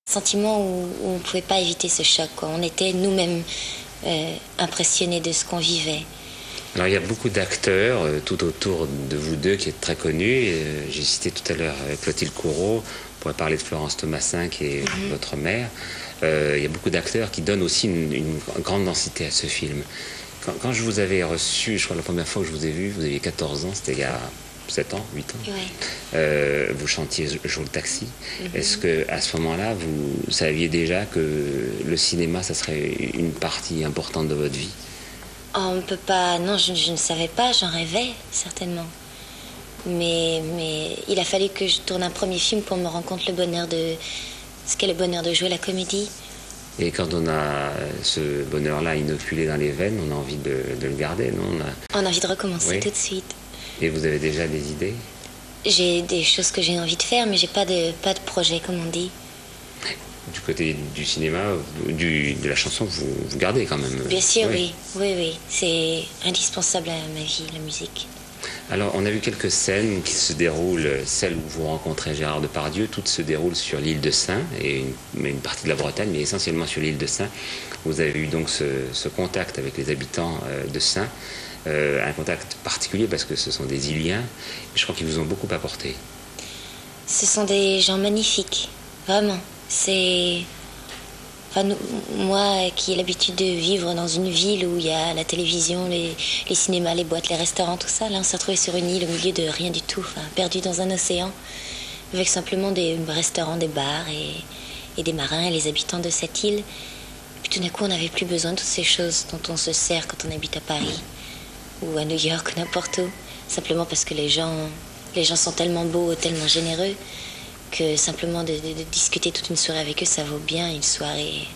Sentiment où on ne pouvait pas éviter ce choc, quoi. On était nous-mêmes impressionnés de ce qu'on vivait. Alors il y a beaucoup d'acteurs tout autour de vous deux qui êtes très connus. J'ai cité tout à l'heure Clotilde Courreau, on pourrait parler de Florence Thomassin qui est votre mère. Il y a beaucoup d'acteurs qui donnent aussi une grande densité à ce film. Quand je vous avais reçu, je crois la première fois que je vous ai vu, vous aviez 14 ans, c'était il y a 7 ans, 8 ans. Ouais. Vous chantiez Joue le taxi. Est-ce qu'à ce moment-là, vous saviez déjà que le cinéma, ça serait une partie importante de votre vie? Oh, on ne peut pas... Non, je ne savais pas, j'en rêvais, certainement. Mais il a fallu que je tourne un premier film pour me rendre compte ce qu'est le bonheur de jouer la comédie. Et quand on a ce bonheur-là inoculé dans les veines, on a envie de le garder, non? On a envie de recommencer tout de suite. Et vous avez déjà des idées? J'ai des choses que j'ai envie de faire, mais j'ai pas de projet, comme on dit. Du côté du cinéma, de la chanson, vous gardez quand même. Bien sûr, oui. C'est indispensable à ma vie, la musique. Alors, on a vu quelques scènes qui se déroulent, celle où vous rencontrez Gérard Depardieu, toutes se déroulent sur l'île de Sein, et une partie de la Bretagne, mais essentiellement sur l'île de Sein. Vous avez eu donc ce contact avec les habitants de Sein, un contact particulier parce que ce sont des Iliens, et je crois qu'ils vous ont beaucoup apporté. Ce sont des gens magnifiques, vraiment. Moi qui ai l'habitude de vivre dans une ville où il y a la télévision, les cinémas, les boîtes, les restaurants, tout ça, là on s'est retrouvé sur une île au milieu de rien du tout, perdu dans un océan, avec simplement des restaurants, des bars et des marins et les habitants de cette île. Et puis tout d'un coup on n'avait plus besoin de toutes ces choses dont on se sert quand on habite à Paris ou à New York ou n'importe où, simplement parce que les gens sont tellement beaux, tellement généreux, que simplement de discuter toute une soirée avec eux, ça vaut bien une soirée.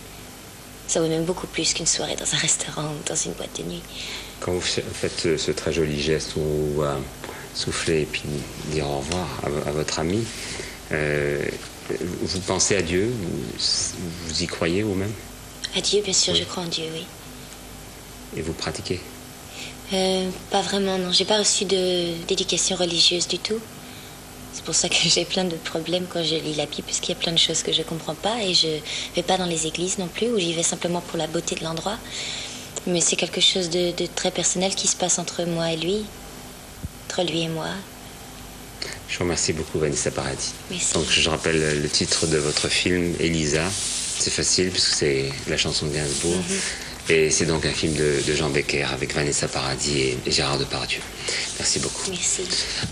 Ça vaut même beaucoup plus qu'une soirée dans un restaurant ou dans une boîte de nuit. Quand vous faites ce très joli geste où vous soufflez et puis dire au revoir à votre ami, vous pensez à Dieu? Vous y croyez vous-même? À Dieu, bien sûr, oui. Je crois en Dieu, oui. Et vous pratiquez? Pas vraiment, non. J'ai pas reçu d'éducation religieuse du tout. C'est pour ça que j'ai plein de problèmes quand je lis la Bible, parce qu'il y a plein de choses que je comprends pas, et je vais pas dans les églises non plus, où j'y vais simplement pour la beauté de l'endroit. Mais c'est quelque chose de très personnel qui se passe entre moi et lui, entre lui et moi. Je vous remercie beaucoup, Vanessa Paradis. Merci. Donc je rappelle le titre de votre film, Elisa. C'est facile puisque c'est la chanson de Gainsbourg. Et c'est donc un film de Jean Becker avec Vanessa Paradis et Gérard Depardieu. Merci beaucoup. Merci.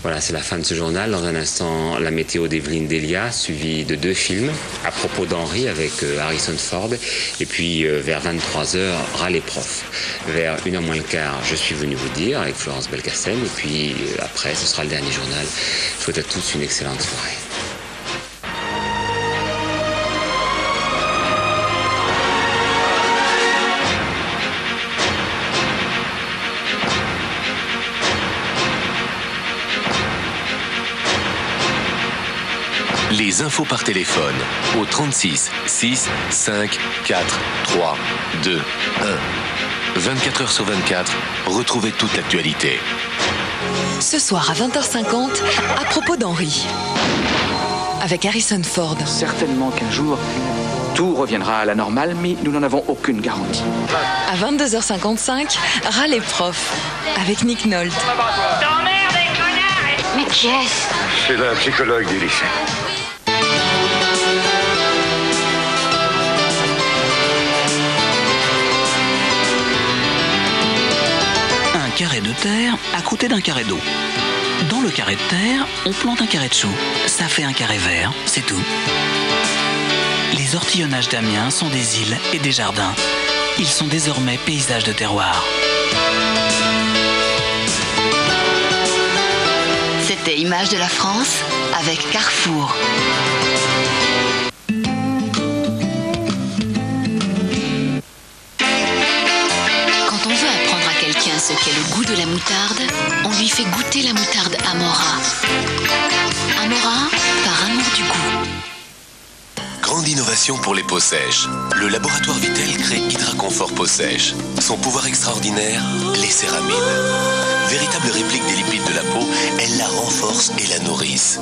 Voilà, c'est la fin de ce journal. Dans un instant, la météo d'Evelyne Delia, suivie de 2 films, À propos d'Henri avec Harrison Ford. Et puis vers 23h, Ras les profs. Vers 1h moins le quart, Je suis venu vous dire avec Florence Belkacem. Et puis après, ce sera le dernier journal. Je souhaite à tous une excellente soirée. Les infos par téléphone au 36 6 5 4 3 2 1. 24 heures sur 24, retrouvez toute l'actualité. Ce soir à 20h50, À propos d'Henri, avec Harrison Ford. Certainement qu'un jour, tout reviendra à la normale, mais nous n'en avons aucune garantie. À 22h55, Ras les profs, avec Nick Nolte. T'emmerdes, connard! Mais qui est-ce? C'est la psychologue du lycée. Un carré de terre à côté d'un carré d'eau. Dans le carré de terre, on plante un carré de choux. Ça fait un carré vert, c'est tout. Les ortillonnages d'Amiens sont des îles et des jardins. Ils sont désormais paysages de terroir. C'était Images de la France avec Carrefour. Quand on veut apprendre à quelqu'un ce qu'est le goût de la moutarde, on lui fait goûter la moutarde Amora. Amora, par amour du goût. Grande innovation pour les peaux sèches. Le laboratoire Vittel crée Hydraconfort peau sèche. Son pouvoir extraordinaire, les céramines. Véritable réplique des lipides de la peau, elles la renforcent et la nourrissent.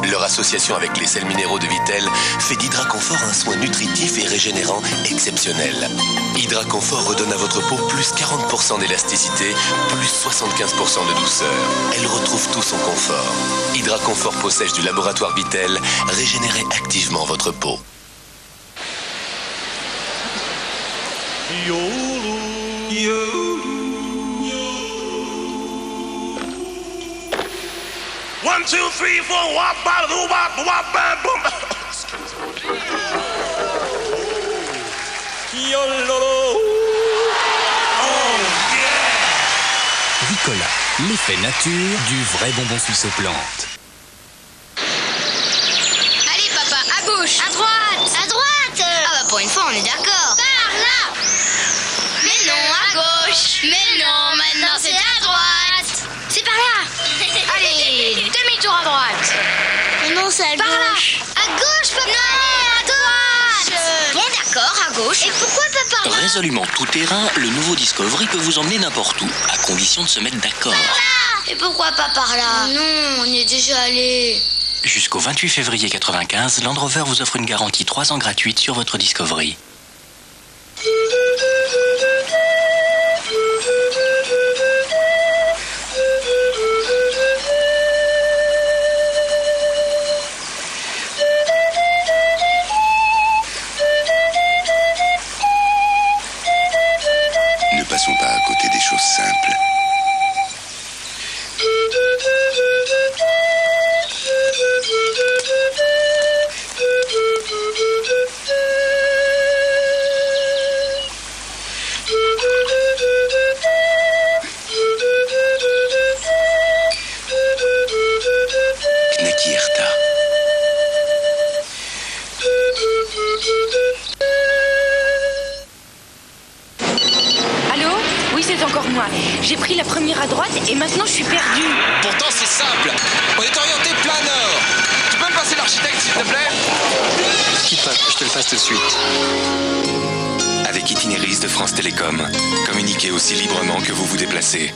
Leur association avec les sels minéraux de Vittel fait d'Hydraconfort un soin nutritif et régénérant exceptionnel. Hydraconfort redonne à votre peau plus 40% d'élasticité, plus 75% de douceur. Elle retrouve tout son confort. Hydraconfort peau sèche du laboratoire Vittel, régénérez activement votre peau. One, two, three, four, wop, bop, wop, wop, bam, boom. Ricola, l'effet nature du vrai bonbon suisse aux plantes. Allez papa, à gauche, à droite, à droite. Ah bah pour une fois on est d'accord. Par là. Mais non, à gauche. Mais non, maintenant c'est à droite. C'est par là. Allez, demi-tour à droite. Mais non, c'est à Par gauche. là. À gauche, papa. Non, à droite. Bon, d'accord, à gauche. Et pourquoi pas par là? Résolument tout terrain, le nouveau Discovery peut vous emmener n'importe où, à condition de se mettre d'accord. Et pourquoi pas par là? Non, on y est déjà allé. Jusqu'au 28 février 95, Land Rover vous offre une garantie 3 ans gratuite sur votre Discovery. Ne passons pas à côté des choses simples. Knackierta. Allô? Oui, c'est encore moi. J'ai pris la première à droite et maintenant je suis perdue. Pourtant, c'est simple. On est orienté plein nord. Tu peux me passer l'architecte, s'il te plaît? Quitte pas, je te le passe tout de suite. Avec Itinéris de France Télécom, communiquez aussi librement que vous vous déplacez.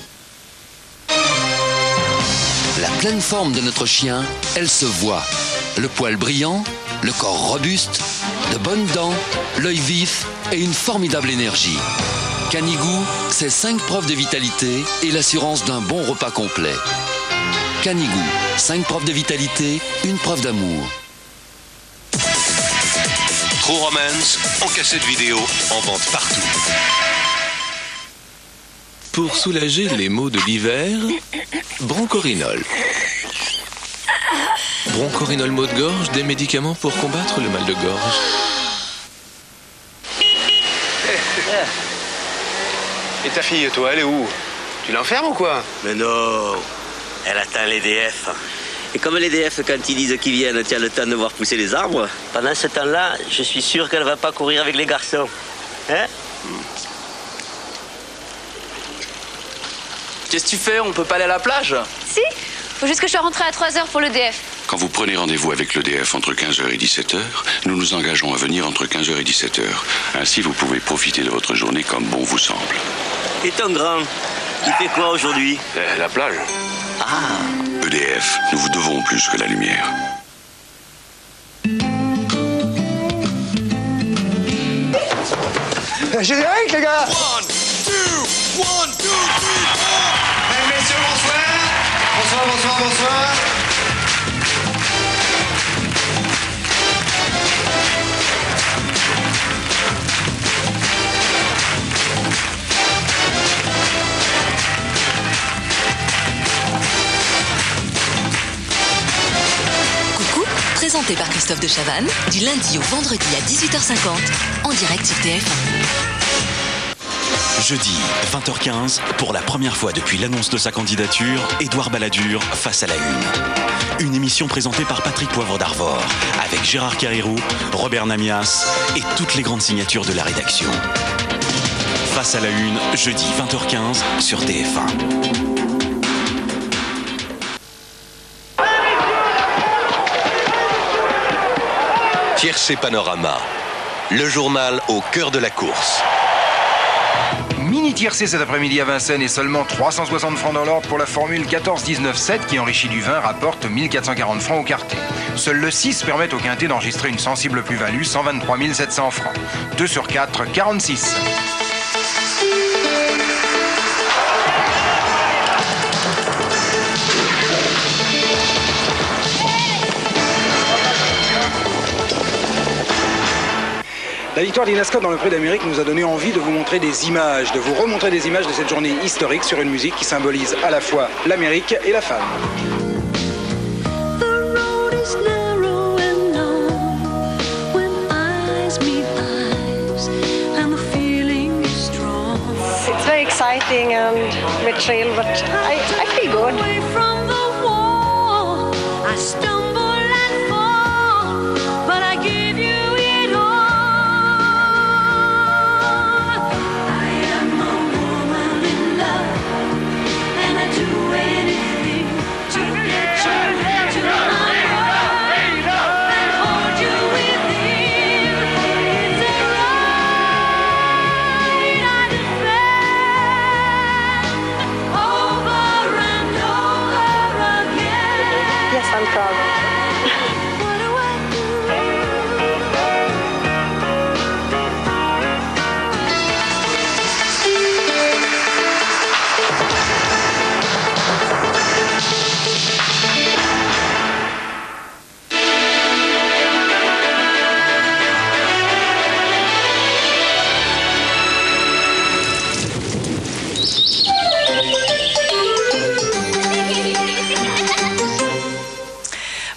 La pleine forme de notre chien, elle se voit. Le poil brillant, le corps robuste, de bonnes dents, l'œil vif et une formidable énergie. Canigou, c'est 5 preuves de vitalité et l'assurance d'un bon repas complet. Canigou, 5 preuves de vitalité, une preuve d'amour. True Romance, en cassette vidéo, en vente partout. Pour soulager les maux de l'hiver, Bronchorinol. Bronchorinol maux de gorge, des médicaments pour combattre le mal de gorge. Et ta fille, toi, elle est où? Tu l'enfermes ou quoi? Mais non, elle atteint l'EDF. Et comme l'EDF, quand ils disent qu'ils viennent, tient le temps de voir pousser les arbres, pendant ce temps-là, je suis sûr qu'elle ne va pas courir avec les garçons. Hein? Qu'est-ce que tu fais? On peut pas aller à la plage? Si, faut juste que je sois rentrée à 3h pour l'EDF. Quand vous prenez rendez-vous avec l'EDF entre 15h et 17h, nous nous engageons à venir entre 15h et 17h. Ainsi, vous pouvez profiter de votre journée comme bon vous semble. Et ton grand, il fait quoi aujourd'hui? La plage. Ah. EDF, nous vous devons plus que la lumière. Générique, les gars! 1, 2, 1, 2, 3, 4. Mesdames, messieurs, bonsoir. Bonsoir, bonsoir, bonsoir. Coucou, présenté par Christophe de Chavannes, du lundi au vendredi à 18h50, en direct sur TF1. Jeudi, 20h15, pour la première fois depuis l'annonce de sa candidature, Édouard Balladur face à la Une. Une émission présentée par Patrick Poivre d'Arvor, avec Gérard Carrérou, Robert Namias et toutes les grandes signatures de la rédaction. Face à la Une, jeudi 20h15 sur TF1. Tiercé Panorama, le journal au cœur de la course. mini tiercé cet après-midi à Vincennes et seulement 360 francs dans l'ordre pour la formule 14-19-7 qui, enrichie du vin, rapporte 1440 francs au quartier. Seul le 6 permet au quintet d'enregistrer une sensible plus-value, 123 700 francs. 2 sur 4, 46. La victoire d'Inascot dans le Prix d'Amérique nous a donné envie de vous montrer des images, de vous remontrer des images de cette journée historique sur une musique qui symbolise à la fois l'Amérique et la femme. It's very exciting and betrayal, but I feel good. I'm proud.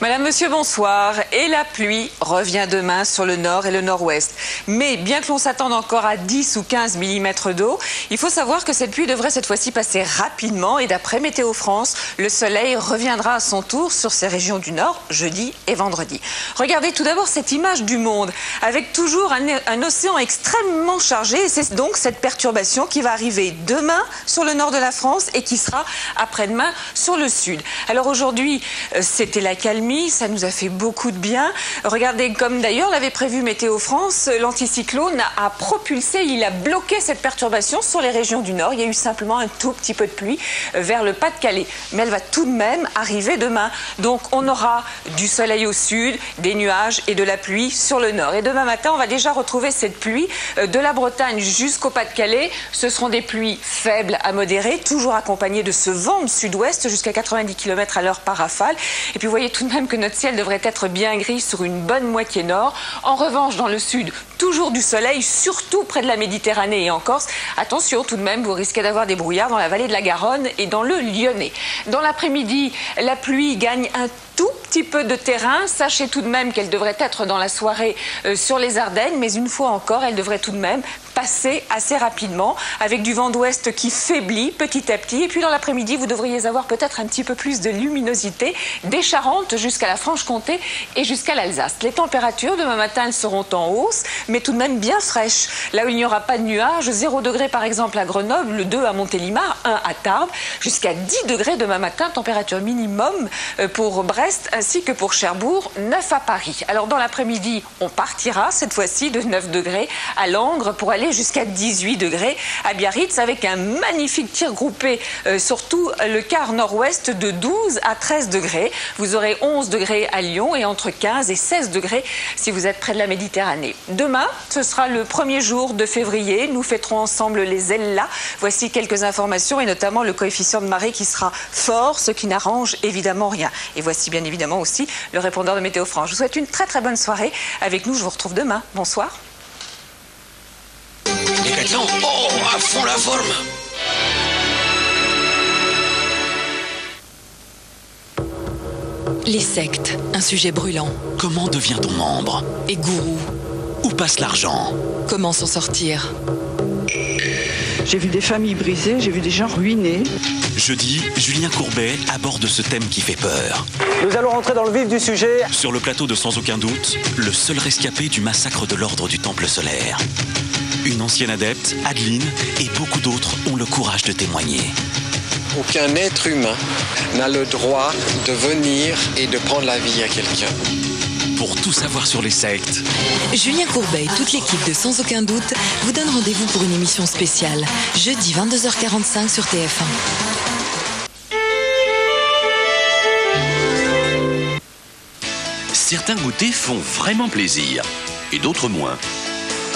Madame, monsieur, bonsoir. Et la pluie revient demain sur le nord et le nord-ouest. Mais bien que l'on s'attende encore à 10 ou 15 mm d'eau, il faut savoir que cette pluie devrait cette fois-ci passer rapidement. Et d'après Météo France, le soleil reviendra à son tour sur ces régions du nord, jeudi et vendredi. Regardez tout d'abord cette image du monde, avec toujours un océan extrêmement chargé. Et c'est donc cette perturbation qui va arriver demain sur le nord de la France et qui sera après-demain sur le sud. Alors aujourd'hui, c'était la calmie. Ça nous a fait beaucoup de bien. Regardez, comme d'ailleurs l'avait prévu Météo France, l'anticyclone a propulsé, il a bloqué cette perturbation sur les régions du nord. Il y a eu simplement un tout petit peu de pluie vers le Pas-de-Calais. Mais elle va tout de même arriver demain. Donc on aura du soleil au sud, des nuages et de la pluie sur le nord. Et demain matin, on va déjà retrouver cette pluie de la Bretagne jusqu'au Pas-de-Calais. Ce seront des pluies faibles à modérées, toujours accompagnées de ce vent de sud-ouest jusqu'à 90 km/h par rafale. Et puis vous voyez tout de même que notre ciel devrait être bien gris sur une bonne moitié nord. En revanche, dans le sud, toujours du soleil, surtout près de la Méditerranée et en Corse. Attention, tout de même, vous risquez d'avoir des brouillards dans la vallée de la Garonne et dans le Lyonnais. Dans l'après-midi, la pluie gagne un tout petit peu de terrain. Sachez tout de même qu'elle devrait être dans la soirée sur les Ardennes, mais une fois encore, elle devrait tout de même passer assez rapidement avec du vent d'ouest qui faiblit petit à petit. Et puis dans l'après-midi, vous devriez avoir peut-être un petit peu plus de luminosité des Charentes jusqu'à la Franche-Comté et jusqu'à l'Alsace. Les températures demain matin, elles seront en hausse, mais tout de même bien fraîches. Là où il n'y aura pas de nuages, 0 degré par exemple à Grenoble, 2 à Montélimar, 1 à Tarbes, jusqu'à 10 degrés demain matin, température minimum pour Brest ainsi que pour Cherbourg, 9 à Paris. Alors dans l'après-midi, on partira cette fois-ci de 9 degrés à Langres pour aller jusqu'à 18 degrés à Biarritz avec un magnifique tir groupé, surtout le quart nord-ouest de 12 à 13 degrés. Vous aurez 11 degrés à Lyon et entre 15 et 16 degrés si vous êtes près de la Méditerranée. Demain, ce sera le premier jour de février. Nous fêterons ensemble les Ella. Voici quelques informations et notamment le coefficient de marée qui sera fort, ce qui n'arrange évidemment rien. Et voici bien évidemment aussi le répondeur de Météo France. Je vous souhaite une très très bonne soirée. Avec nous, je vous retrouve demain. Bonsoir. Décathlon, oh, à fond la forme. Les sectes, un sujet brûlant. Comment devient-on membre? Et gourou. Où passe l'argent? Comment s'en sortir? J'ai vu des familles brisées, j'ai vu des gens ruinés. Jeudi, Julien Courbet aborde ce thème qui fait peur. Nous allons rentrer dans le vif du sujet. Sur le plateau de Sans aucun doute, le seul rescapé du massacre de l'ordre du Temple solaire. Une ancienne adepte, Adeline, et beaucoup d'autres ont le courage de témoigner. Aucun être humain n'a le droit de venir et de prendre la vie à quelqu'un. pour tout savoir sur les sectes. Julien Courbet et toute l'équipe de Sans Aucun Doute vous donnent rendez-vous pour une émission spéciale, jeudi 22h45 sur TF1. Certains goûters font vraiment plaisir, et d'autres moins.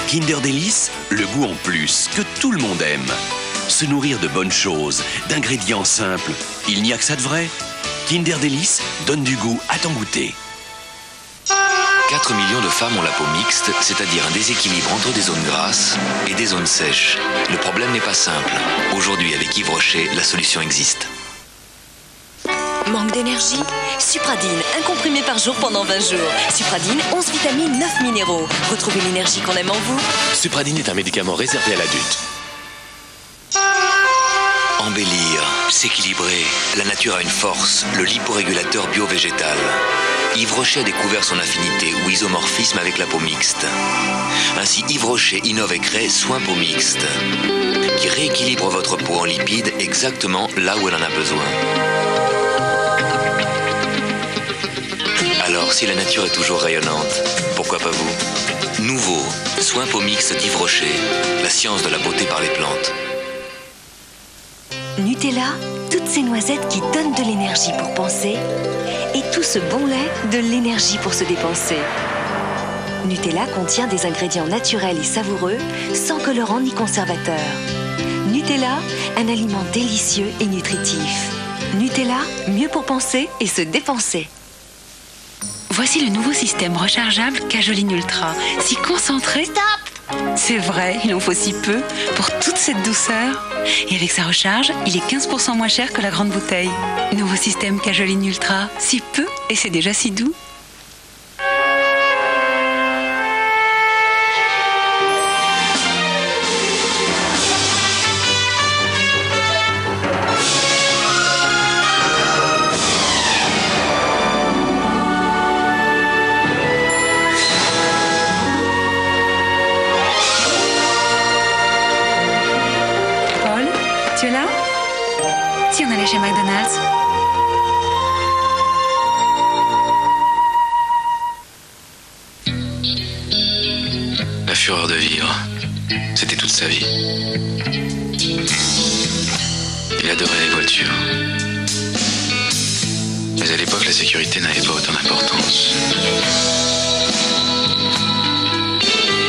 Kinder Délice, le goût en plus que tout le monde aime. Se nourrir de bonnes choses, d'ingrédients simples. Il n'y a que ça de vrai. Kinder Délice donne du goût à ton goûter. 4 millions de femmes ont la peau mixte, c'est-à-dire un déséquilibre entre des zones grasses et des zones sèches. Le problème n'est pas simple. Aujourd'hui, avec Yves Rocher, la solution existe. Manque d'énergie? Supradine, un comprimé par jour pendant 20 jours. Supradine, 11 vitamines, 9 minéraux. Retrouvez l'énergie qu'on aime en vous. Supradine est un médicament réservé à l'adulte. Embellir, s'équilibrer. La nature a une force, le liporégulateur bio-végétal. Yves Rocher a découvert son affinité ou isomorphisme avec la peau mixte. Ainsi, Yves Rocher innove et crée Soin Peau Mixte, qui rééquilibre votre peau en lipides exactement là où elle en a besoin. Alors, si la nature est toujours rayonnante, pourquoi pas vous? Nouveau, Soin Peau Mixte d'Yves Rocher, la science de la beauté par les plantes. Nutella, toutes ces noisettes qui donnent de l'énergie pour penser, et tout ce bon lait, de l'énergie pour se dépenser. Nutella contient des ingrédients naturels et savoureux, sans colorant ni conservateur. Nutella, un aliment délicieux et nutritif. Nutella, mieux pour penser et se dépenser. Voici le nouveau système rechargeable Cajoline Ultra. Si concentré... Stop! C'est vrai, il en faut si peu pour toute cette douceur. Et avec sa recharge, il est 15% moins cher que la grande bouteille. Nouveau système Cajoline Ultra. Si peu et c'est déjà si doux. Tu es là? Si on allait chez McDonald's. La fureur de vivre, c'était toute sa vie. Il adorait les voitures. Mais à l'époque, la sécurité n'avait pas autant d'importance.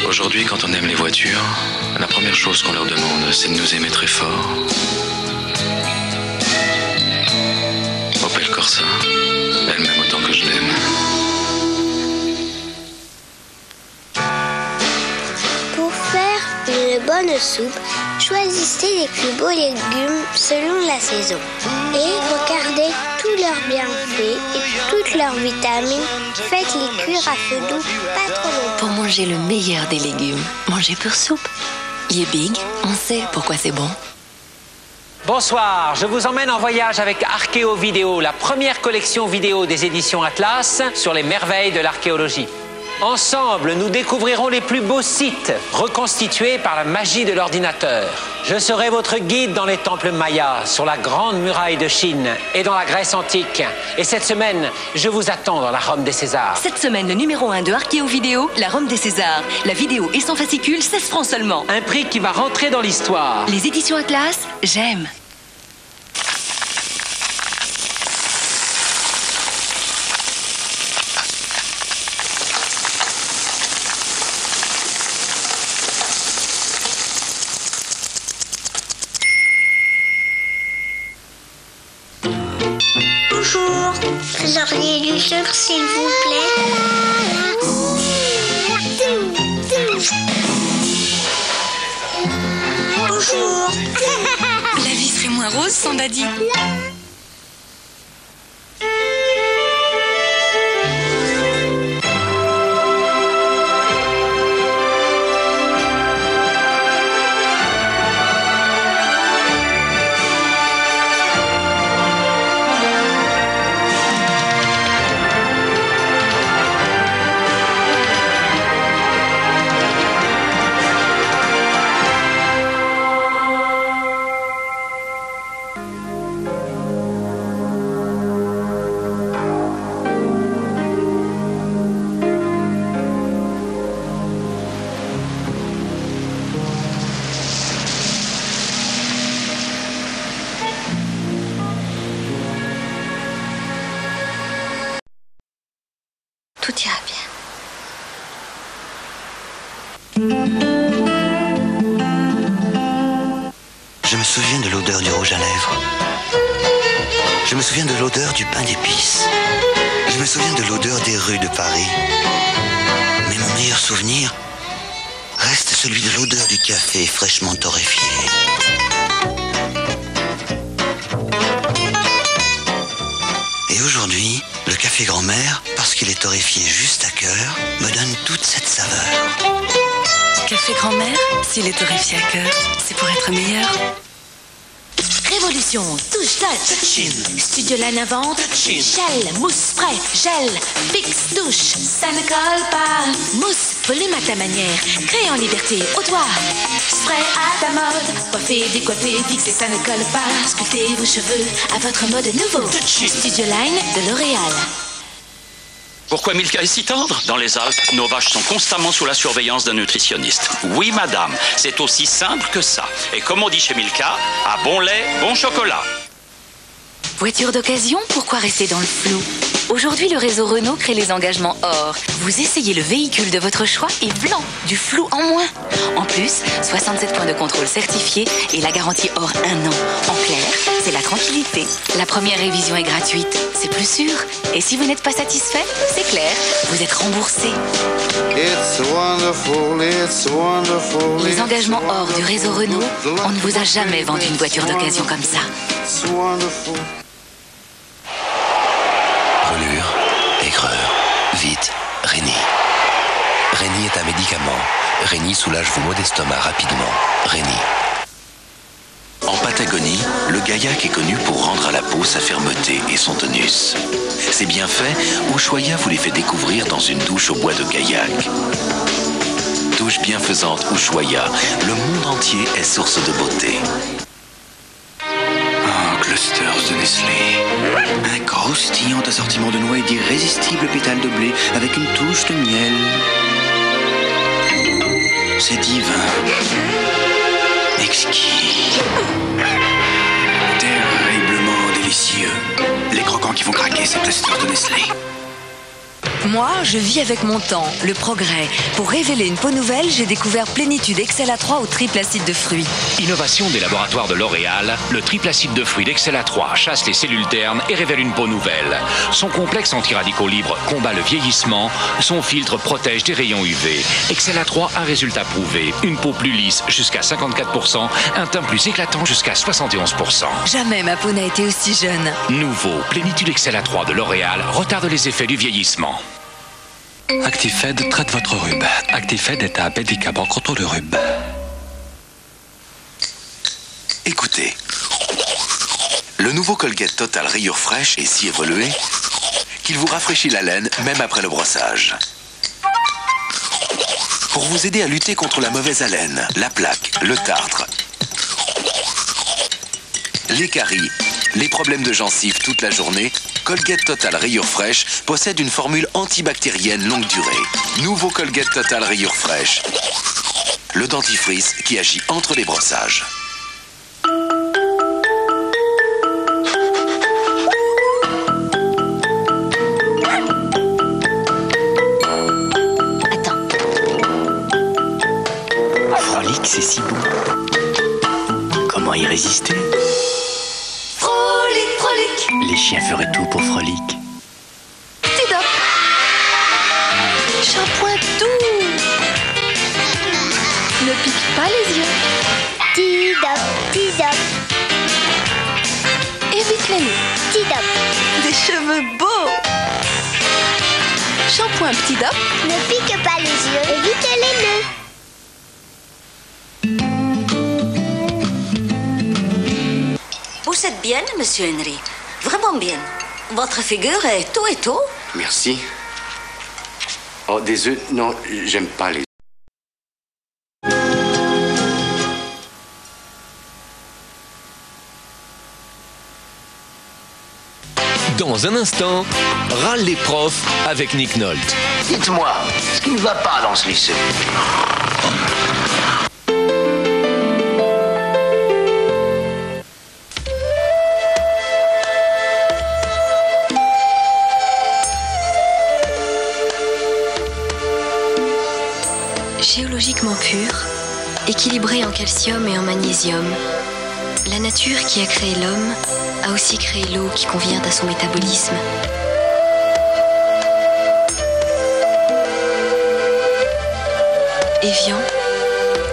Aujourd'hui, quand on aime les voitures, la première chose qu'on leur demande, c'est de nous aimer très fort. Opel Corsa, elle m'aime autant que je l'aime. Pour faire une bonne soupe, choisissez les plus beaux légumes selon la saison. Et regardez tous leurs bienfaits et toutes leurs vitamines. Faites-les cuire à feu doux, pas trop longtemps. Pour manger le meilleur des légumes, mangez Pure Soupe. Big, on sait pourquoi c'est bon. Bonsoir, je vous emmène en voyage avec Archéo Vidéo, la première collection vidéo des éditions Atlas sur les merveilles de l'archéologie. Ensemble, nous découvrirons les plus beaux sites reconstitués par la magie de l'ordinateur. Je serai votre guide dans les temples mayas, sur la grande muraille de Chine et dans la Grèce antique. Et cette semaine, je vous attends dans la Rome des Césars. Cette semaine, le numéro 1 de Archéo Vidéo, la Rome des Césars. La vidéo et sans fascicule, 16 francs seulement. Un prix qui va rentrer dans l'histoire. Les éditions Atlas, j'aime. Bonjour, vous auriez du sucre s'il vous plaît? Bonjour. La vie serait moins rose sans Daddy. Je me souviens de l'odeur du rouge à lèvres. Je me souviens de l'odeur du pain d'épices. Je me souviens de l'odeur des rues de Paris. Mais mon meilleur souvenir reste celui de l'odeur du café fraîchement torréfié. Et aujourd'hui, le café grand-mère, parce qu'il est torréfié juste à cœur, me donne toute cette saveur. Café grand-mère, s'il est torréfié à cœur, c'est pour être meilleur. Révolution, touche touch. Studio Line invente gel, mousse, spray, gel, fixe, douche. Ça ne colle pas. Mousse, volume à ta manière. Crée en liberté au doigt. Spray à ta mode. Coiffez, décoiffez, fixez, ça ne colle pas. Sculptez vos cheveux à votre mode nouveau. Studio Line de L'Oréal. Pourquoi Milka est si tendre? Dans les Alpes, nos vaches sont constamment sous la surveillance d'un nutritionniste. Oui, madame, c'est aussi simple que ça. Et comme on dit chez Milka, à bon lait, bon chocolat. Voiture d'occasion, pourquoi rester dans le flou? Aujourd'hui, le réseau Renault crée les engagements or. Vous essayez le véhicule de votre choix et blanc, du flou en moins. En plus, 67 points de contrôle certifiés et la garantie or 1 an. En clair, c'est la tranquillité. La première révision est gratuite, c'est plus sûr. Et si vous n'êtes pas satisfait, c'est clair, vous êtes remboursé. Les engagements or du réseau Renault, on ne vous a jamais vendu une voiture d'occasion comme ça. Brûlure, aigreur, vite, Réni. Réni est un médicament. Réni soulage vos maux d'estomac rapidement. Réni. En Patagonie, le gaillac est connu pour rendre à la peau sa fermeté et son tonus. Ces bienfaits, Ushuaïa vous les fait découvrir dans une douche au bois de gaillac. Douche bienfaisante Ushuaïa, le monde entier est source de beauté. Clusters de Nestlé. Un croustillant assortiment de noix et d'irrésistibles pétales de blé avec une touche de miel. C'est divin. Exquis. Terriblement délicieux. Les croquants qui vont craquer ces clusters de Nestlé. Moi, je vis avec mon temps, le progrès. Pour révéler une peau nouvelle, j'ai découvert Plénitude Excel A3 au triple acide de fruits. Innovation des laboratoires de L'Oréal, le triple acide de fruits d'Excel A3 chasse les cellules ternes et révèle une peau nouvelle. Son complexe antiradicaux libre combat le vieillissement, son filtre protège des rayons UV. Excel A3, un résultat prouvé, une peau plus lisse jusqu'à 54%, un teint plus éclatant jusqu'à 71%. Jamais ma peau n'a été aussi jeune. Nouveau, Plénitude Excel A3 de L'Oréal retarde les effets du vieillissement. Actifed traite votre rhume. Actifed est un médicament contre le rhume. Écoutez, le nouveau Colgate Total Rayures Fraîches est si évolué qu'il vous rafraîchit la laine même après le brossage. Pour vous aider à lutter contre la mauvaise haleine, la plaque, le tartre, les caries, les problèmes de gencives toute la journée, Colgate Total Rayures Fraîches possède une formule antibactérienne longue durée. Nouveau Colgate Total Rayures Fraîches. Le dentifrice qui agit entre les brossages. Frolic, c'est si bon. Comment y résister? Frolic, frolic. Les chiens feraient tout pour Frolic. Tidop. Shampoing doux. Ne pique pas les yeux. Tidop, tidop. Évite les nœuds. Tidop. Des cheveux beaux. Shampoing Tidop. Ne pique pas les yeux. Évite les nœuds. Vous êtes bien, monsieur Henry. Vraiment bien. Votre figure est tout et tout. Merci. Oh, des œufs? Non, j'aime pas les œufs. Dans un instant, râle les profs avec Nick Nolte. Dites-moi, ce qui ne va pas dans ce lycée? Géologiquement pure, équilibrée en calcium et en magnésium, la nature qui a créé l'homme a aussi créé l'eau qui convient à son métabolisme. Evian,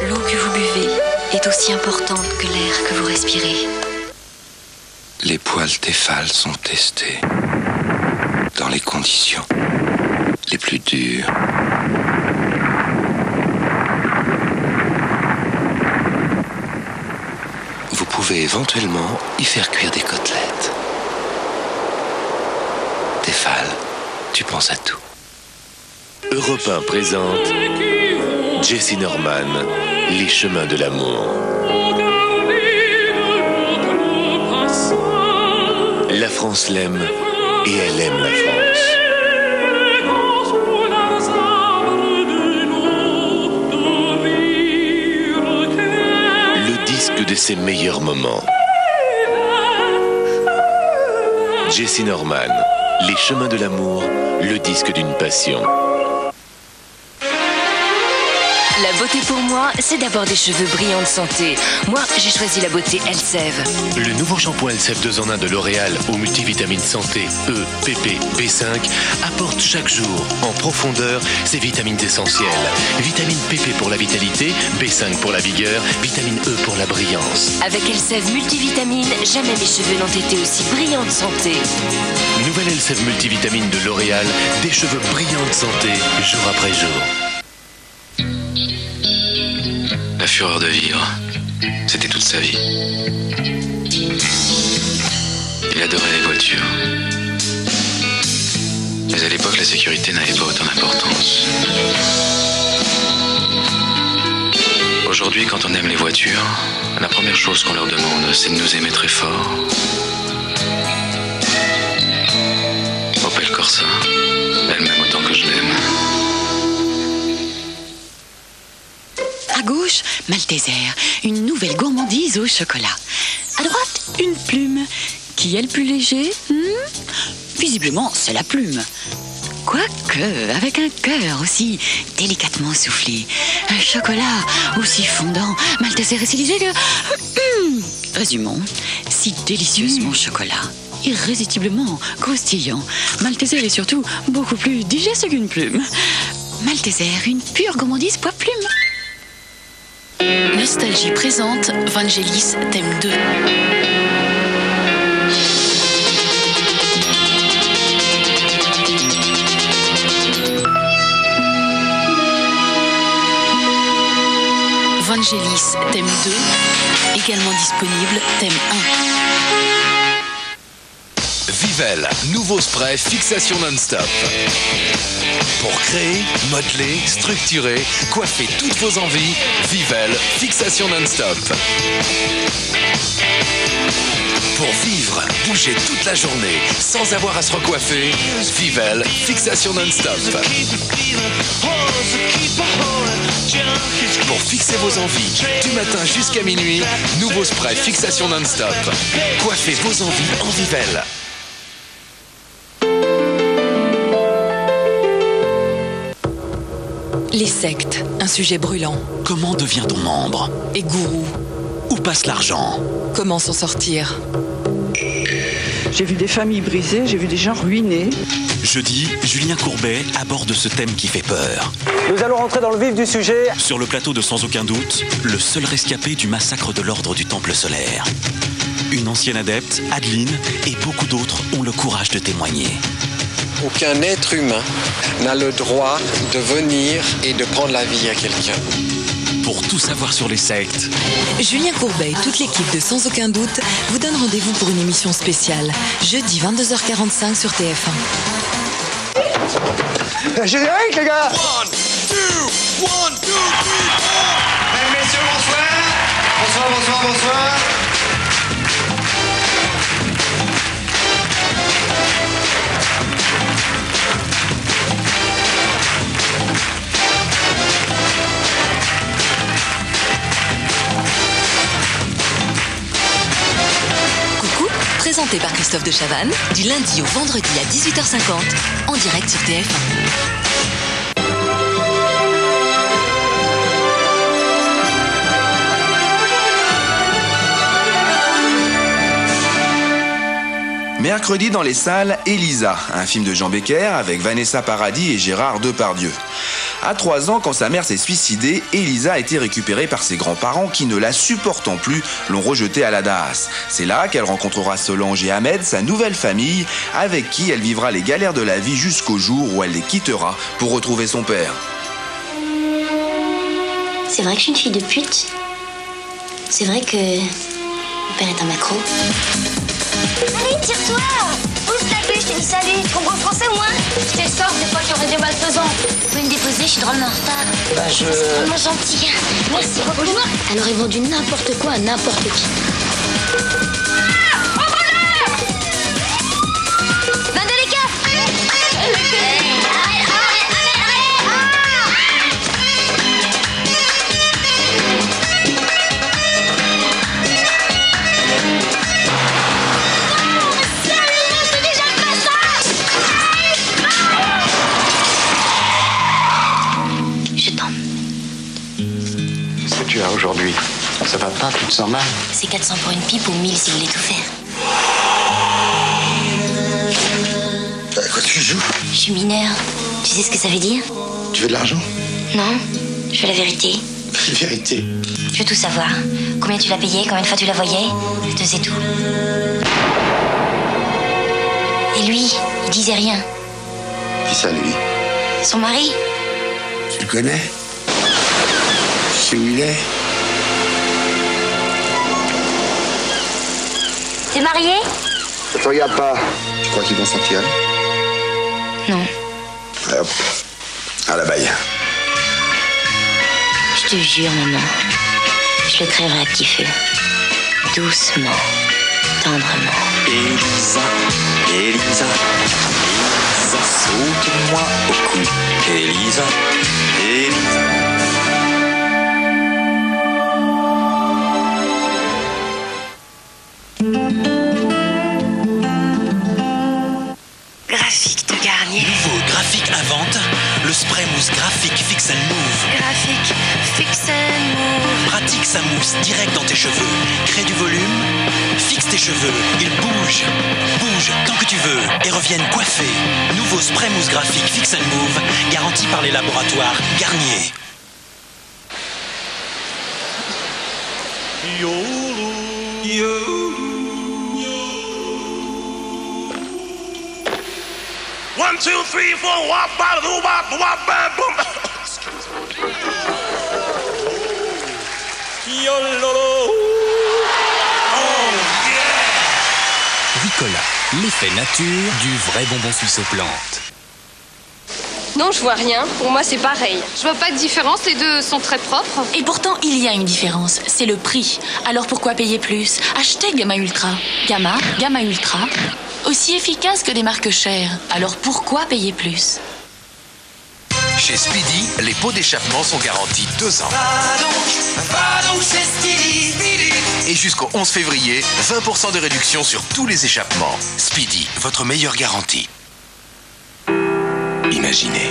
l'eau que vous buvez est aussi importante que l'air que vous respirez. Les poils Tefal sont testés dans les conditions les plus dures. Vous pouvez éventuellement y faire cuire des côtelettes. Tefal, tu penses à tout. Europe 1 présente Jessy Norman, Les chemins de l'amour. La France l'aime et elle aime la France. Le disque de ses meilleurs moments. Jessy Norman, Les chemins de l'amour, le disque d'une passion. La beauté pour moi, c'est d'abord des cheveux brillants de santé. Moi, j'ai choisi la beauté Elseve. Le nouveau shampoing Elseve 2 en 1 de L'Oréal aux multivitamines santé E, PP, B5 apporte chaque jour en profondeur ses vitamines essentielles. Vitamine PP pour la vitalité, B5 pour la vigueur, vitamine E pour la brillance. Avec Elseve multivitamines, jamais mes cheveux n'ont été aussi brillants de santé. Nouvelle Elseve multivitamine de L'Oréal, des cheveux brillants de santé jour après jour. La fureur de vivre, c'était toute sa vie. Il adorait les voitures. Mais à l'époque, la sécurité n'avait pas autant d'importance. Aujourd'hui, quand on aime les voitures, la première chose qu'on leur demande, c'est de nous aimer très fort. Opel Corsa, elle m'aime autant que je l'aime. À gauche, Malteser, une nouvelle gourmandise au chocolat. À droite, une plume. Qui est le plus léger? Visiblement, c'est la plume. Quoique, avec un cœur aussi délicatement soufflé. Un chocolat aussi fondant. Malteser est si léger que... Résumons, si délicieusement chocolat. Irrésistiblement croustillant. Malteser est surtout beaucoup plus digeste qu'une plume. Malteser, une pure gourmandise poids plume. Nostalgie présente Vangelis thème 2. Vangelis thème 2, également disponible thème 1. Vivelle, nouveau spray fixation non-stop. Pour créer, modeler, structurer, coiffer toutes vos envies, Vivelle, fixation non-stop. Pour vivre, bouger toute la journée, sans avoir à se recoiffer, Vivelle, fixation non-stop. Pour fixer vos envies, du matin jusqu'à minuit, nouveau spray fixation non-stop. Coiffez vos envies en Vivelle. Les sectes, un sujet brûlant. Comment devient-on membre? Et gourou. Où passe l'argent? Comment s'en sortir? J'ai vu des familles brisées, j'ai vu des gens ruinés. Jeudi, Julien Courbet aborde ce thème qui fait peur. Nous allons rentrer dans le vif du sujet. Sur le plateau de Sans aucun doute, le seul rescapé du massacre de l'ordre du Temple solaire. Une ancienne adepte, Adeline, et beaucoup d'autres ont le courage de témoigner. Aucun être humain n'a le droit de venir et de prendre la vie à quelqu'un. Pour tout savoir sur les sectes, Julien Courbet et toute l'équipe de Sans aucun doute vous donnent rendez-vous pour une émission spéciale, jeudi 22h45 sur TF1. Générique, les gars! 1, 2, 1, 2, 3, 4. Mesdames, messieurs, bonsoir. Bonsoir, bonsoir, bonsoir. Présenté par Christophe de Chavannes, du lundi au vendredi à 18h50, en direct sur TF1. Mercredi dans les salles, Elisa, un film de Jean Becker avec Vanessa Paradis et Gérard Depardieu. À 3 ans, quand sa mère s'est suicidée, Elisa a été récupérée par ses grands-parents qui, ne la supportant plus, l'ont rejetée à la DAS. C'est là qu'elle rencontrera Solange et Ahmed, sa nouvelle famille, avec qui elle vivra les galères de la vie jusqu'au jour où elle les quittera pour retrouver son père. C'est vrai que je suis une fille de pute. C'est vrai que mon père est un macro. Allez, tire-toi! Pousse la pêche, je t'ai dit salut. Tu comprends le français au moins? Je te sors des fois qu'il y aurait des malfaisants. Vous pouvez me déposer, je suis drôlement en retard. C'est vraiment gentil. Merci beaucoup. Bonjour. Elle aurait vendu n'importe quoi à n'importe qui. Tu as aujourd'hui. Ça va pas, tu te sens mal? C'est 400 pour une pipe ou 1000 si vous voulez tout faire. À quoi tu joues? Je suis mineure. Tu sais ce que ça veut dire? Tu veux de l'argent? Non, je veux la vérité. Quelle vérité? Je veux tout savoir. Combien tu l'as payé? Combien de fois tu la voyais? Je te sais tout. Et lui, il disait rien. Qui ça, lui? Son mari? Tu le connais? Tu sais où il est? T'es marié? Ne te regarde pas. Tu crois qu'ils vont s'en tirer? Non. Hop. À la baille. Je te jure, maman. Je le crèverai à petit feu. Doucement. Tendrement. Elisa, Elisa, Elisa, saute-moi au cou. Elisa, Elisa. Graphique de Garnier. Nouveau graphique invente, le spray mousse graphique Fix and Move. Graphique Fix and Move. Pratique sa mousse direct dans tes cheveux. Crée du volume, fixe tes cheveux. Ils bougent, bougent quand que tu veux et reviennent coiffés. Nouveau spray mousse graphique Fix and Move, garanti par les laboratoires Garnier. One, two, three, four, wop, bada, doo, wop, wop, bam, boom. Ricola, l'effet nature du vrai bonbon suisse aux plantes. Non, je vois rien. Pour moi, c'est pareil. Je vois pas de différence. Les deux sont très propres. Et pourtant, il y a une différence. C'est le prix. Alors pourquoi payer plus? Achetez Gamma Ultra. Gamma Ultra. Aussi efficace que des marques chères. Alors pourquoi payer plus? Chez Speedy, les pots d'échappement sont garantis 2 ans. Et jusqu'au 11 février, 20% de réduction sur tous les échappements. Speedy, votre meilleure garantie. Imaginez,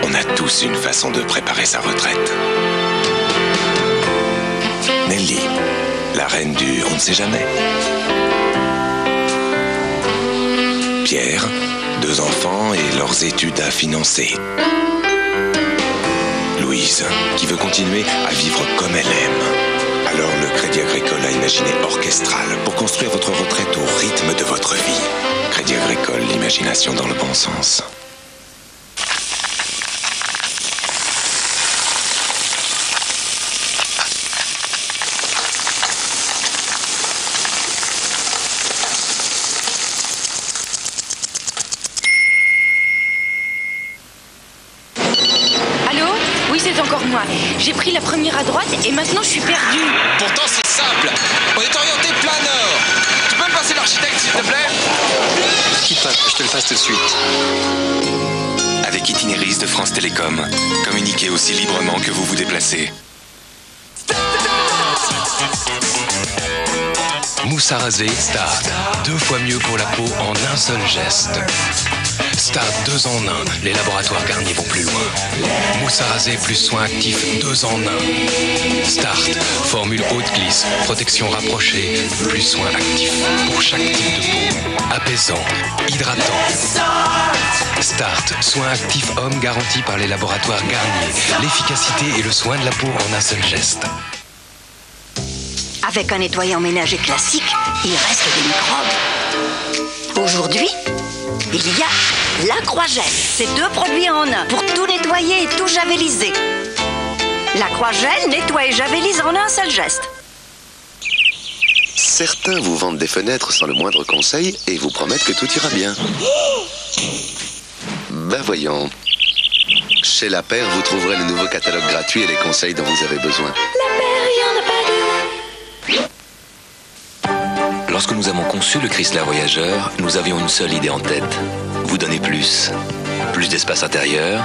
on a tous une façon de préparer sa retraite. Nelly, la reine du on ne sait jamais. Pierre, 2 enfants et leurs études à financer. Louise, qui veut continuer à vivre comme elle aime. Alors le Crédit Agricole a imaginé Orchestral pour construire votre retraite au rythme de votre vie. Crédit Agricole, l'imagination dans le bon sens. J'ai pris la première à droite et maintenant je suis perdue. Pourtant c'est simple, on est orienté plein nord. Tu peux me passer l'architecte s'il te plaît? Quitte pas, je te le fasse tout de suite. Avec Itinéris de France Télécom, communiquez aussi librement que vous vous déplacez. Mousse à raser Start, 2 fois mieux pour la peau en un seul geste. Start 2 en 1. Les laboratoires Garnier vont plus loin. Mousse à raser plus soins actifs 2 en 1. Start, formule haute glisse, protection rapprochée, plus soins actifs pour chaque type de peau. Apaisant, hydratant. Start, soins actifs hommes garantis par les laboratoires Garnier. L'efficacité et le soin de la peau en un seul geste. Avec un nettoyant ménager classique, il reste des microbes. Aujourd'hui, il y a l'Aquagel. C'est 2 produits en un pour tout nettoyer et tout javeliser. L'Aquagel nettoie et javelise en un seul geste. Certains vous vendent des fenêtres sans le moindre conseil et vous promettent que tout ira bien. Ben voyons. Chez La Paire, vous trouverez le nouveau catalogue gratuit et les conseils dont vous avez besoin. La Paire, y'en a pas de... Lorsque nous avons conçu le Chrysler Voyageur, nous avions une seule idée en tête. Vous donner plus. Plus d'espace intérieur,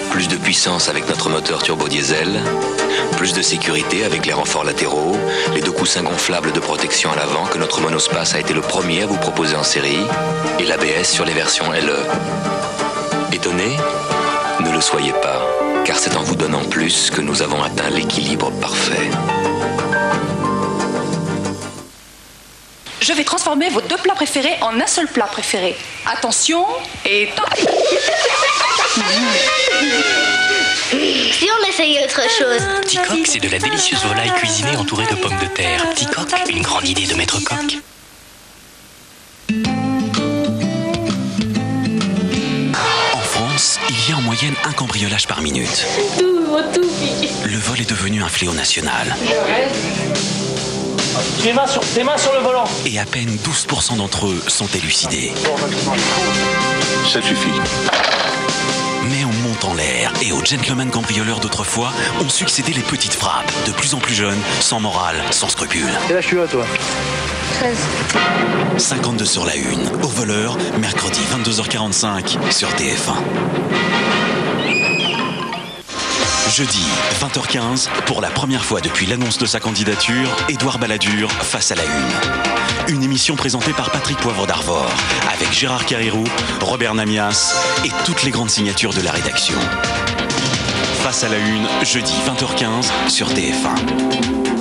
plus de puissance avec notre moteur turbo-diesel, plus de sécurité avec les renforts latéraux, les 2 coussins gonflables de protection à l'avant que notre monospace a été le premier à vous proposer en série, et l'ABS sur les versions LE. Étonné ? Ne le soyez pas, car c'est en vous donnant plus que nous avons atteint l'équilibre parfait. Je vais transformer vos 2 plats préférés en un seul plat préféré. Attention et top. Si on essayait autre chose. Ticoc, c'est de la délicieuse volaille cuisinée entourée de pommes de terre. Ticoc, une grande idée de Maître Coq. En France, il y a en moyenne un cambriolage par minute. Le vol est devenu un fléau national. Tes mains sur le volant. Et à peine 12% d'entre eux sont élucidés. Ça suffit. Mais on monte en l'air et aux gentlemen cambrioleurs d'autrefois ont succédé les petites frappes, de plus en plus jeunes, sans morale, sans scrupules. Et là, je suis là, toi. 13. 52 sur la une, au voleur, mercredi 22h45 sur TF1. Jeudi, 20h15, pour la première fois depuis l'annonce de sa candidature, Édouard Balladur face à la une. Une émission présentée par Patrick Poivre d'Arvor, avec Gérard Carrérou, Robert Namias et toutes les grandes signatures de la rédaction. Face à la une, jeudi 20h15 sur TF1.